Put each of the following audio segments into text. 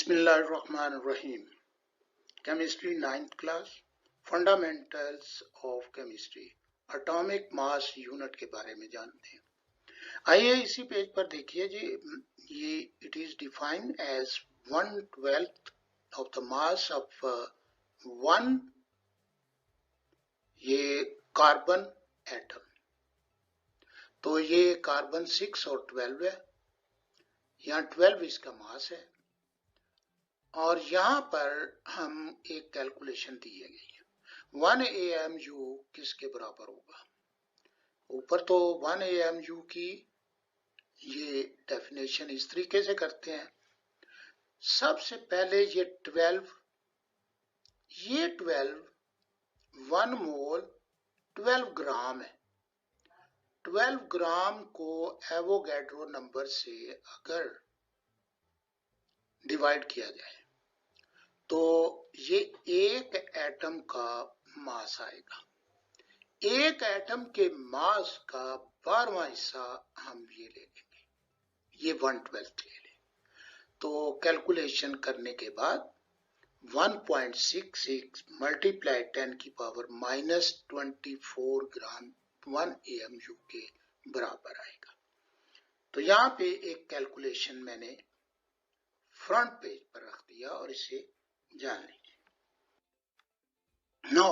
बिस्मिल्लाहिर्रहमानिर्रहीम। Chemistry 9th class, fundamentals of chemistry, atomic mass unit के बारे में जानते हैं। आइए इसी पेज पर देखिए जी, ये it is defined as 1/12 of the mass of one, ये कार्बन एटम। तो ये कार्बन 6 और 12 है, यहाँ 12 इसका मास है और यहाँ पर हम एक कैलकुलेशन दी गई है 1 AMU किसके बराबर होगा। ऊपर तो 1 AMU की ये डेफिनेशन इस तरीके से करते हैं। सबसे पहले ये 12 1 मोल 12 ग्राम है। 12 ग्राम को एवोगैड्रो नंबर से अगर डिवाइड किया जाए तो ये एक एटम का मास आएगा। एक एटम के मास का 12वां हिस्सा हम ये ले लेंगे, ये 1/12 ले लें। तो कैलकुलेशन करने के बाद 1.66 मल्टीप्लाई 10 की पावर -24 ग्राम 1 AMU के बराबर आएगा। तो यहाँ पे एक कैलकुलेशन मैंने फ्रंट पेज पर रख दिया और इसे जान लीजिए। नो,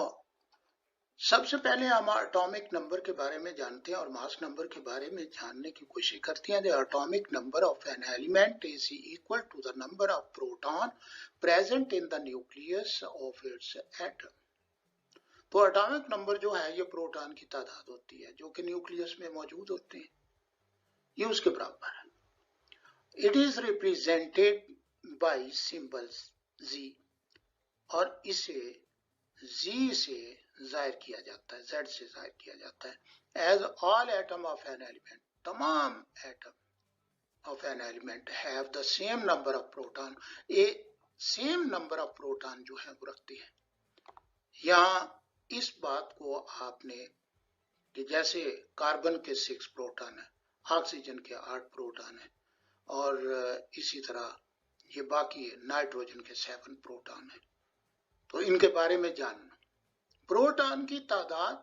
सबसे पहले हम एटॉमिक नंबर के बारे में जानते हैं और मास नंबर के बारे में जानने की कोशिश करते हैं। The atomic number of an element is equal to the number of proton present in the nucleus of its atom. तो एटॉमिक नंबर जो है ये प्रोटॉन की तादाद होती है जो कि न्यूक्लियस में मौजूद होते हैं, ये उसके बराबर है। It is represented by symbols Z और इसे Z से जाहिर किया जाता है, Z से जाहिर किया जाता है। As all atom of an element, तमाम atom of an element have the same number of proton, a same number of proton जो है वो रखते हैं। यहाँ इस बात को आपने कि जैसे कार्बन के 6 प्रोटॉन है, ऑक्सीजन के 8 प्रोटॉन है और इसी तरह ये बाकी नाइट्रोजन के 7 प्रोटॉन है, तो इनके बारे में जानना। प्रोटॉन की तादाद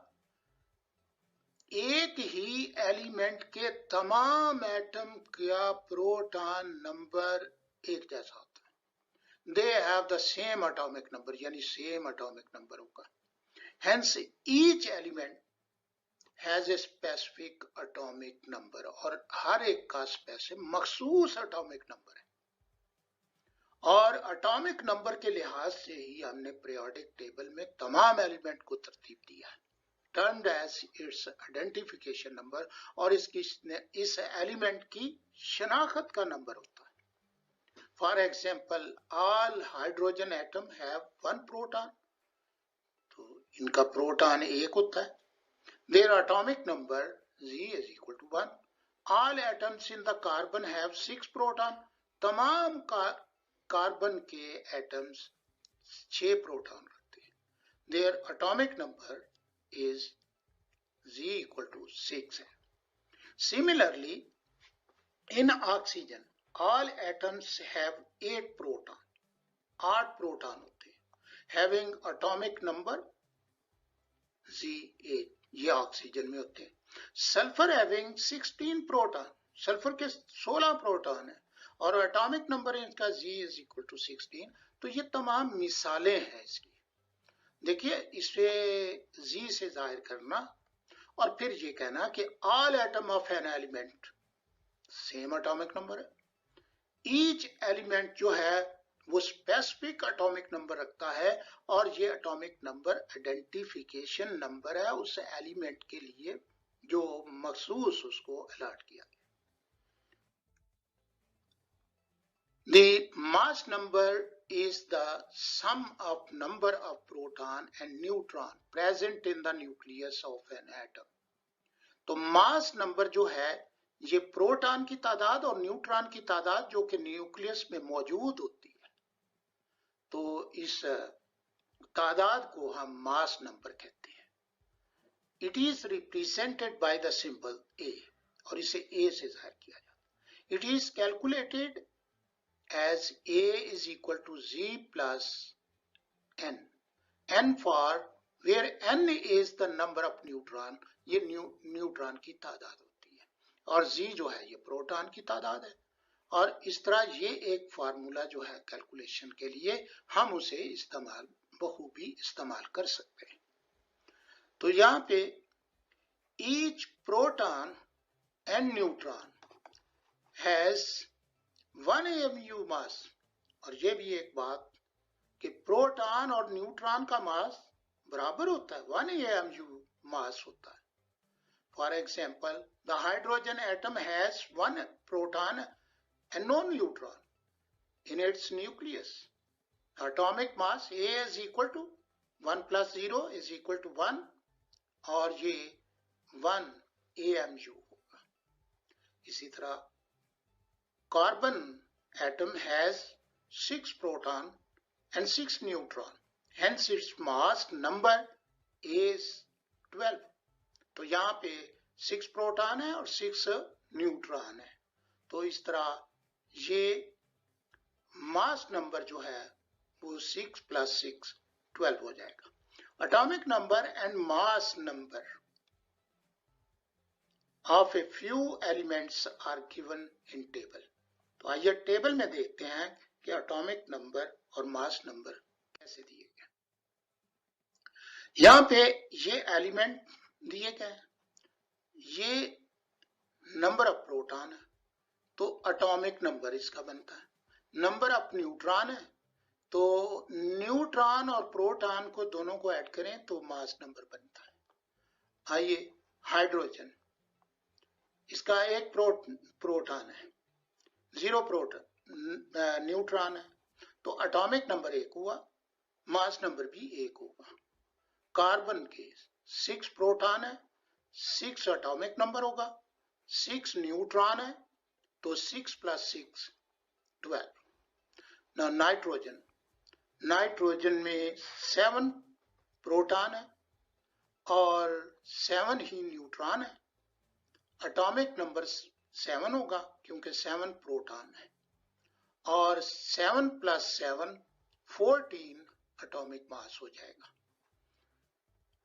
एक ही एलिमेंट के तमाम एटम का प्रोटॉन नंबर एक जैसा होता है। They have the same atomic number, यानी सेम एटॉमिक नंबर होगा। Hence each element has a specific atomic number, और हर एक का स्पेसिफिक मखसूस एटॉमिक नंबर है। और एटॉमिक नंबर के लिहाज से ही हमने पीरियोडिक टेबल में तमाम एलिमेंट को तरतीब दिया है, termed as its identification number, और इस एलिमेंट की शनाख्त का नंबर होता है। For example, all hydrogen atom have 1 proton, तो इनका प्रोटॉन एक होता है। Their atomic number Z is equal to 1. All atoms in the carbon have 6 proton, तमाम कार्बन के एटम्स 6 प्रोटॉन रखते हैं। There atomic number is Z equal to 6 है। Similarly in oxygen all atoms have 8 proton, 8 proton होते हैं, having atomic number Z8, ये oxygen में होते हैं। सल्फर हैविंग 16 प्रोटॉन, सल्फर के 16 प्रोटॉन है और एटॉमिक नंबर इनका Z is equal to 16। तो ये तमाम मिसालें हैं इसकी। देखिए, इसे Z से जाहिर करना और फिर ये कहना कि all atom of an element same atomic number है। ईच एलिमेंट जो है वो स्पेसिफिक एटॉमिक नंबर रखता है और ये एटॉमिक नंबर आइडेंटिफिकेशन नंबर है उस एलिमेंट के लिए जो मखसूस उसको अलॉट किया गया। The mass number is the sum of number of proton and neutron present in the nucleus of an atom. तो मास नंबर जो है ये प्रोटॉन की तादाद और न्यूट्रॉन की तादाद जो कि न्यूक्लियस में मौजूद होती है, तो इस तादाद को हम मास नंबर कहते हैं। It is represented by the symbol A, और इसे A से जाहिर किया जाता है। It is calculated as A is equal to Z plus N. N for where N is the number of neutron, ये न्यूट्रॉन की तादाद होती है, और Z जो है ये प्रोटॉन की तादाद है। और इस तरह ये एक फार्मूला जो है कैलकुलेशन के लिए हम उसे बखूबी इस्तेमाल कर सकते हैं। तो यहाँ पे each proton and neutron has 1 AMU mass, और ये भी एक बात कि प्रोटॉन और न्यूट्रॉन का मास बराबर होता है, 1 AMU मास होता है। For example, the hydrogen atom has 1 proton and no neutron in its nucleus. Atomic mass A is equal to 1 plus 0 is equal to 1, और ये 1 AMU होगा। इसी तरह carbon atom has 6 proton and 6 neutron, hence its mass number is 12. तो यहाँ पे 6 proton है और 6 न्यूट्रॉन है, तो इस तरह ये मास नंबर जो है वो 6 plus 6 12 हो जाएगा। Atomic number and mass number of a few elements are given in table. तो आइए टेबल में देखते हैं कि एटॉमिक नंबर और मास नंबर कैसे दिए गए। यहाँ पे ये एलिमेंट दिए गए, ये नंबर ऑफ प्रोटॉन है तो एटॉमिक नंबर इसका बनता है। नंबर ऑफ न्यूट्रॉन है तो न्यूट्रॉन और प्रोटॉन को दोनों को ऐड करें तो मास नंबर बनता है। आइए हाइड्रोजन, इसका एक प्रोटॉन है, 0 प्रोटॉन न्यूट्रॉन है, तो एटॉमिक नंबर 1 हुआ, मास नंबर भी 1 होगा। कार्बन के 6 प्रोटॉन है, 6 एटॉमिक नंबर होगा, 6 न्यूट्रॉन है तो 6 plus 6 12। ना नाइट्रोजन, नाइट्रोजन में 7 प्रोटॉन है और 7 ही न्यूट्रॉन है, एटॉमिक नंबर 7 होगा क्योंकि 7 प्रोटॉन है, और 7 plus 7 14 एटॉमिक मास हो जाएगा।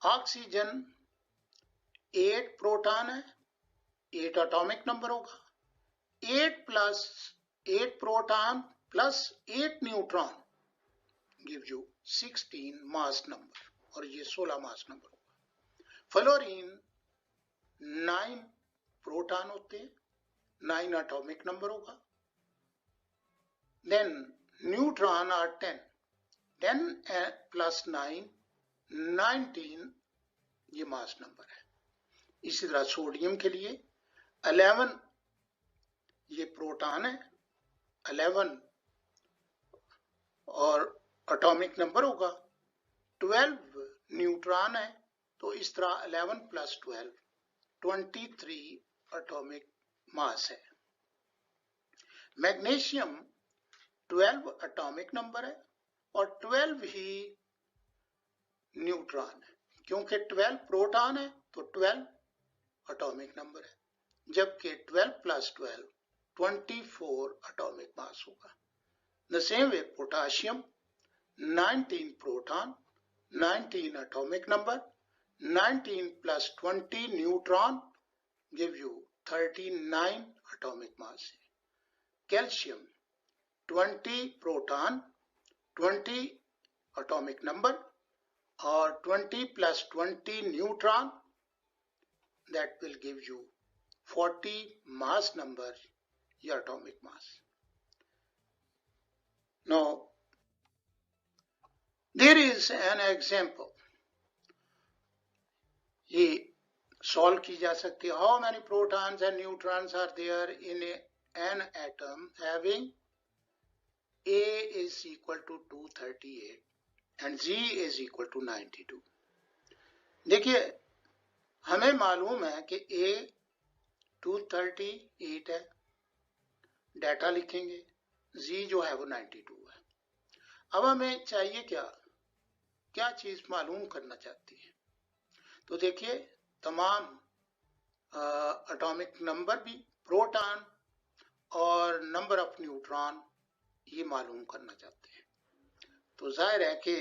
ऑक्सीजन 8 प्रोटॉन है, 8 एटॉमिक नंबर होगा, 8 plus 8 proton plus 8 neutron gives you 16 mass number, और ये 16 mass number होगा। फ्लोरीन 9 प्रोटॉन होते हैं, 9 एटॉमिक नंबर होगा, देन न्यूट्रॉन आर 10, 10 plus 9 19 ये मास नंबर है। इसी तरह सोडियम के लिए 11 ये प्रोटॉन है, 11 और एटॉमिक नंबर होगा, 12 न्यूट्रॉन है तो इस तरह 11 plus 12 23 एटॉमिक मास है। मैग्नीशियम 12 एटॉमिक नंबर है और 12 ही न्यूट्रॉन है, क्योंकि 12 प्रोटॉन है तो 12 एटॉमिक नंबर है, जबकि 12 plus 12 24 एटॉमिक मास होगा। The same way potassium 19 proton, 19 atomic number, 19 plus 20 neutron give you 39 atomic mass है। कैल्शियम 20 प्रोटॉन, 20 एटॉमिक नंबर और 20 plus 20 neutron, that will give you 40 mass number या atomic mass. Now there is an example, ये solve की जा सकती है। How many protons and neutrons are there in an atom having A is equal to 238 and Z is equal to 92? देखिए हमें मालूम है कि A 238 है, डाटा लिखेंगे, Z जो है वो 92 है। अब हमें चाहिए क्या चीज मालूम करना चाहती है, तो देखिए तमाम एटॉमिक नंबर भी, प्रोटॉन और नंबर ऑफ न्यूट्रॉन ये मालूम करना चाहते हैं। तो जाहिर है कि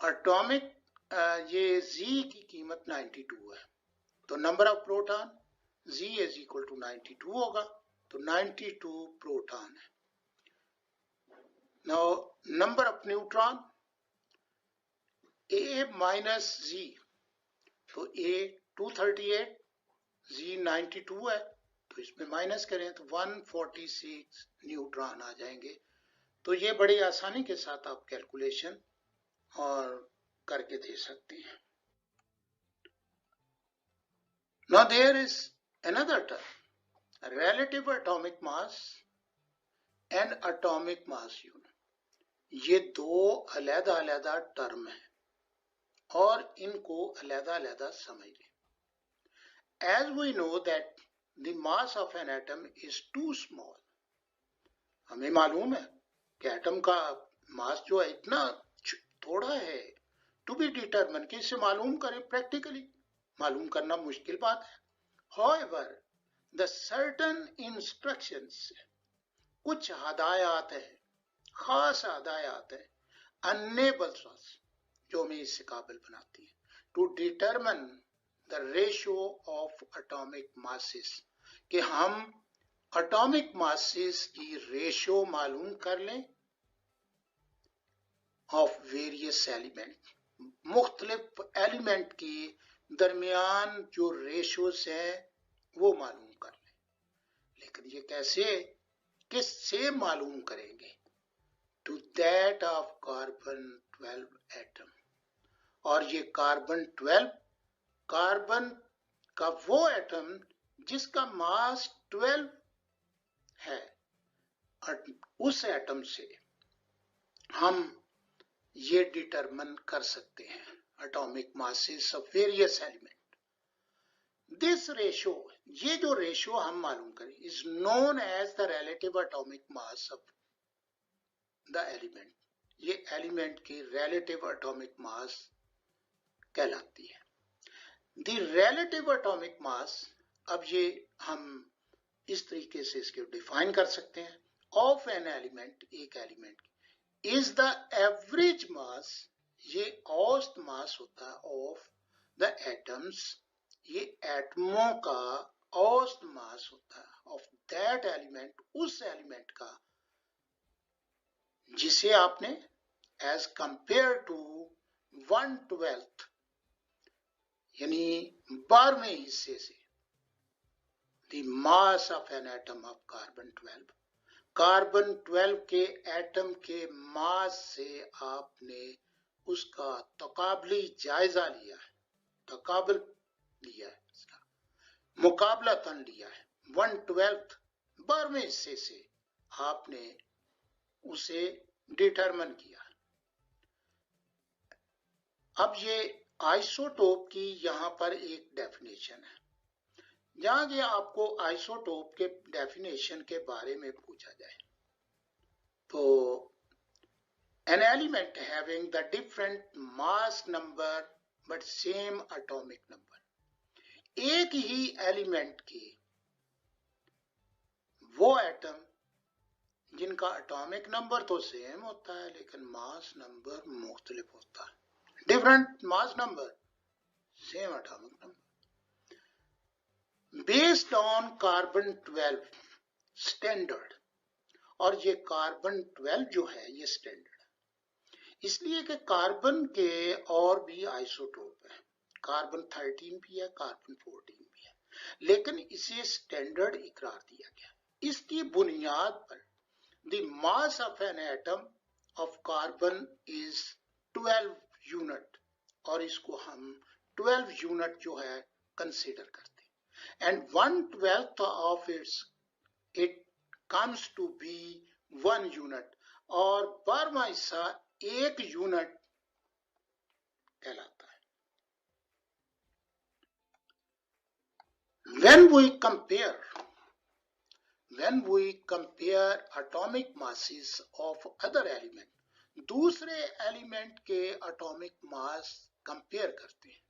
एटॉमिक ये Z की कीमत 92 है, तो number of proton Z is equal to 92 होगा, तो 92 प्रोटॉन है। Now number of neutron A minus Z, तो A 238, Z 92 है, तो इसमें माइनस करें तो 146 न्यूट्रॉन आ जाएंगे। तो ये बड़ी आसानी के साथ आप कैलकुलेशन और करके दे सकते हैं। Now there is another term, relative atomic mass and atomic mass unit. ये दो अलग-अलग टर्म है और इनको अलग-अलग समझ लें। As we know that the mass of an atom is too small. हमें मालूम है कि एटम का मास जो है इतना थोड़ा है, टू बी डिटरमिन, कि इसे मालूम करें प्रैक्टिकली मालूम करना मुश्किल बात है। However, the certain instructions, कुछ हदायत है, खास हदायत है, enables us, जो हमें इससे काबिल बनाती है, to determine the ratio of atomic masses, कि हम atomic masses की रेशियो मालूम कर लें of various element, मुख्तलिफ एलिमेंट की दरमियान जो रेशियोज है वो मालूम कर लें। लेकिन ये कैसे, किससे मालूम करेंगे? To that of carbon 12 atom, और ये कार्बन 12, कार्बन का वो एटम जिसका मास 12 है, उस एटम से हम ये डिटरमिन कर सकते हैं atomic masses of various element. This ratio, ये जो रेशो हम मालूम करें, is known as the relative atomic mass of the element. ये एलिमेंट की रिलेटिव एटॉमिक मास कहलाती है। द रिलेटिव एटॉमिक मास, अब ये हम इस तरीके से इसके डिफाइन कर सकते हैं, ऑफ एन एलिमेंट, एक element is the average mass, ये औसत मास होता है ऑफ द एटम्स, ये एटमों का औसत मास होता है ऑफ दैट एलिमेंट, उस एलिमेंट का जिसे आपने एज कंपेयर टू 1/12, यानी 12वें हिस्से से, the mass of an atom of carbon 12, carbon 12 के एटम के मास से आपने उसका तकाबली जायजा लिया है, तकाबल लिया है, मुकाबलातन लिया है। 1/12 12वें हिस्से से आपने उसे डिटरमिन किया। अब ये आइसोटोप की यहाँ पर एक डेफिनेशन है। जहां ये आपको आइसोटोप के डेफिनेशन के बारे में पूछा जाए तो an element having the different mass number but same atomic number, एक ही एलिमेंट के वो एटम जिनका एटॉमिक नंबर तो सेम होता है लेकिन मास नंबर मुख्तलिफ होता है, different mass number same atomic number, based on carbon 12 standard. और ये कार्बन 12 जो है ये स्टैंडर्ड है, इसलिए कि कार्बन के और भी आइसोटोप है, कार्बन 13 भी है, कार्बन 14 भी है, लेकिन इसे स्टैंडर्ड इकरार दिया गया। इसकी बुनियाद पर the mass of an atom of carbon is 12 unit, और इसको हम 12 यूनिट जो है कंसीडर करते हैं, and 1/12 of it comes to be 1 unit, और 12वां हिस्सा 1 यूनिट कहलाता है। When we compare atomic masses of other element, दूसरे एलिमेंट के एटॉमिक मास कंपेयर करते हैं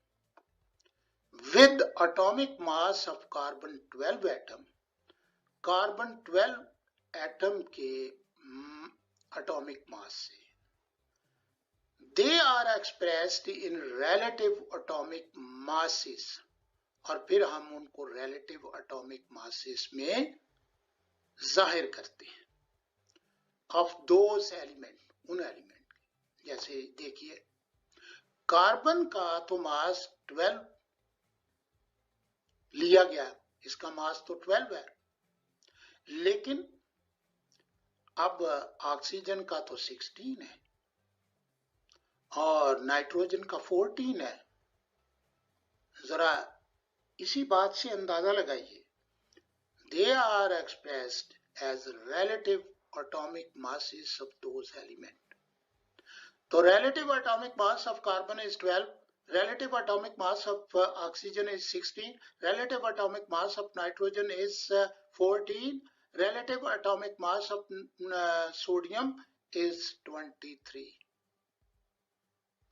with atomic mass of carbon 12 atom, carbon 12 atom के एटॉमिक मास से। They are expressed in relative atomic masses, और फिर हम उनको रिलेटिव एटॉमिक मासेस में जाहिर करते हैं ऑफ दोज एलिमेंट, उन एलिमेंट। जैसे देखिए कार्बन का तो मास 12 लिया गया, इसका मास तो 12 है, लेकिन अब ऑक्सीजन का तो 16 है और नाइट्रोजन का 14 है। जरा इसी बात से अंदाजा लगाइए, they are expressed as relative atomic masses of those elements. तो relative atomic mass of carbon is 12, relative atomic mass of oxygen is 16, relative atomic mass of nitrogen is 14, relative atomic mass of sodium is 23.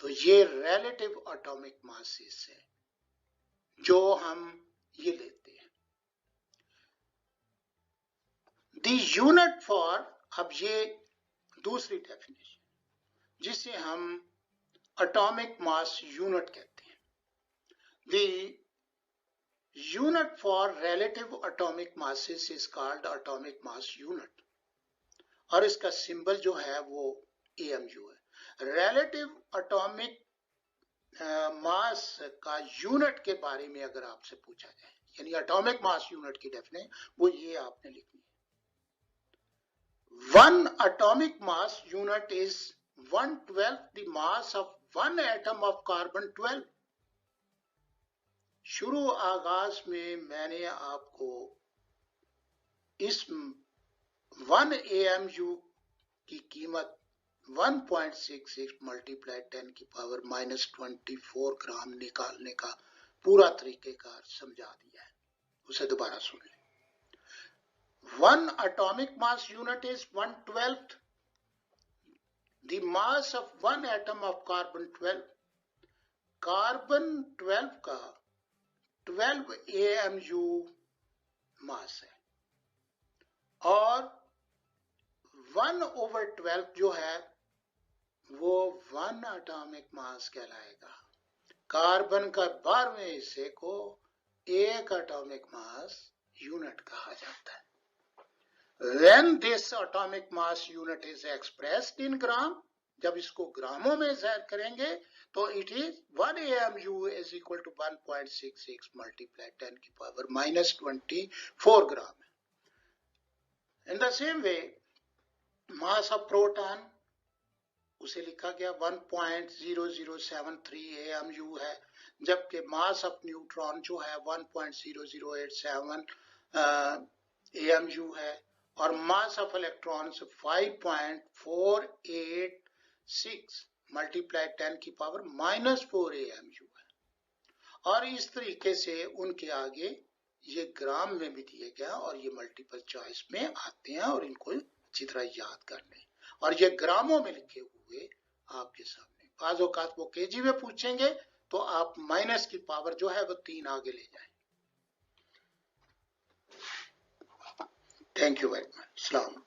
तो ये relative atomic masses है जो हम ये लेते हैं। The unit for, अब ये दूसरी डेफिनेशन जिसे हम एटॉमिक मास यूनिट कहते हैं। The unit for relative atomic masses is called atomic mass unit, और इसका सिंबल जो है वो AMU है। relative atomic मास का यूनिट के बारे में अगर आपसे पूछा जाए, यानी एटॉमिक मास यूनिट की डेफिनेशन, वो ये आपने लिखनी है। One atomic mass unit is 1/12 the mass of one atom of carbon 12. शुरू आगाज में मैंने आपको इस 1 AMU की कीमत 1.66 मल्टीप्लाई 10 की पावर -24 ग्राम निकालने का पूरा तरीकेकार समझा दिया है, उसे दोबारा सुन लें। One atomic mass unit is 1/12 the mass of one atom of carbon 12. Carbon 12 का 12 AMU मास है और 1/12 जो है वो 1 एटॉमिक मास कहलाएगा। कार्बन का 12वें हिस्से को एक एटॉमिक मास यूनिट कहा जाता है। When this atomic mass unit is expressed in gram, जब इसको ग्रामों में ज़ाहिर करेंगे तो it is 1 AMU is equal to 1.66 multiplied 10 की पावर -24 ग्राम है। In the same way, mass of proton उसे लिखा गया 1.0073 AMU है, जबकि mass of neutron जो है 1.0087 AMU है, और मास ऑफ इलेक्ट्रॉन्स 5.486 मल्टीप्लाई 10 की पावर -4 AMU है। और इस तरीके से उनके आगे ये ग्राम में भी दिए गया और ये मल्टीपल चॉइस में आते हैं और इनको अच्छी तरह याद करने, और ये ग्रामों में लिखे हुए आपके सामने। बाज़ औक़ात वो केजी में पूछेंगे तो आप माइनस की पावर जो है वो 3 आगे ले जाएं। Thank you very much. Salaam.